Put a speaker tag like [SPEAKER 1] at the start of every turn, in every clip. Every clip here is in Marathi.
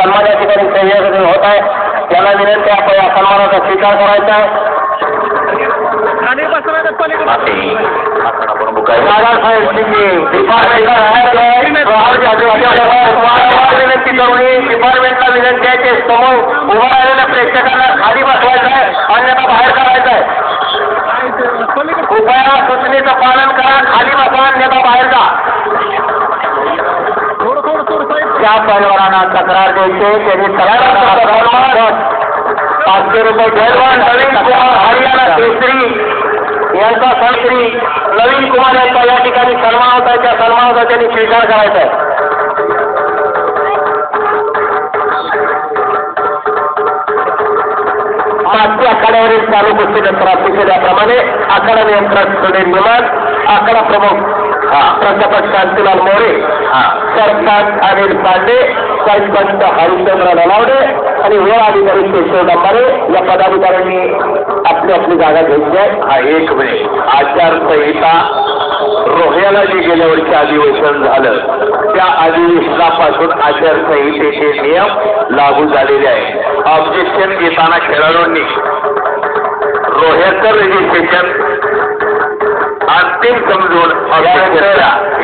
[SPEAKER 1] सन्मान या ठिकाणी संयोजन होत आहे. त्याला विनंती आपण या सन्मानाचा स्वीकार करायचा आहे. विनंती करून डिपार्टमेंटला विनंती आहे की समोर उभा राहिलेल्या प्रेक्षकांना खाली बसवायचं आहे, अन्यथा बाहेर काढायचं आहे. कृपया सूचनेचं पालन करा, खाली बसवा, अन्यथा बाहेर जा. त्या पैलवानांना तक्रार द्यायची, त्यांनी तक्रार 500 रुपये पैलवान नवीन कुमार हरियाणा केसरी यांचा संत्री नवीन कुमार यांचा या ठिकाणी सन्मान होता आहे. त्या सन्मानाचा त्यांनी स्वीकार करायचा आहे. मागच्या आखाड्यावरील चालू कुस्ती प्राप्ती केल्याप्रमाणे आखाडा नियंत्रक सुनील निमान, आखाडा प्रमुख प्राध्यापक शांतीलाल मोरे, सरपंच अनिल पांडे, सरपंच हरिश्चंद्र नलावडे आणि वेळ अधिकारी केशव डंबारे या पदाधिकाऱ्यांनी आपली आपली जागा घेतली आहे.
[SPEAKER 2] हा एक मिनिट, आचारसंहिता रोह्याला जे गेल्या वर्षी अधिवेशन झालं त्या अधिवेशनापासून आचारसंहितेचे नियम लागू झालेले आहेत. ऑब्जेक्शन घेताना खेळाडूंनी रोह्याचं रजिस्ट्रेशन अंतिम समजून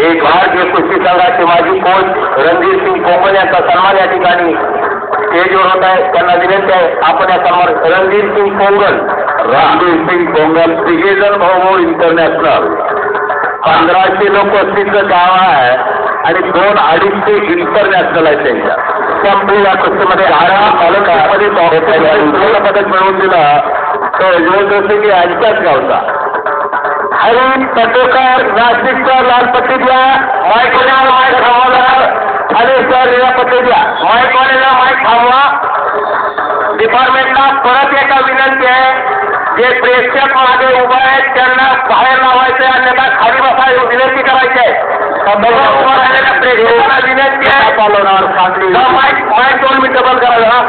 [SPEAKER 1] एक भारतीय कुस्ती संघाचे माजी कोच रणधीर सिंग पोंगल यांचा सन्मान या ठिकाणी स्टेजवर होत आहे. त्यांना विनंती आहे आपण या सन्मान रणधीर सिंग पोंगल श्रीगेजन भाऊ इंटरनॅशनल 1500 लोक वस्तीचं गाव आहे आणि 2-250 इंटरनॅशनल आहे. त्यांच्या संपली या कुस्तीमध्ये पदक मिळवून दिला तो जोशी यांच्याच गावचा हरी पटोकर नाशिकचा लाल पट्टी द्या, माईकवाल्याला माईक थांबवा, हरेश्वर या पट्टी द्या, माईकवाल्याला माईक थांबवा. डिपार्टमेंटला परत एका विनंती आहे, जे प्रेक्षक मागे उभा आहेत त्यांना बाहेर लावायचे, अन्यथा खाली बसायला विनंती करायची आहे. उभा राहिलेल्या प्रेक्षकांना विनंती आहे माईक 2 मिनिटं बंद करायला.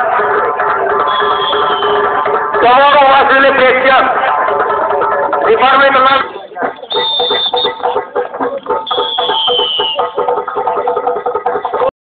[SPEAKER 1] समोर उभा असलेले प्रेक्षक डिपार्टमेंटला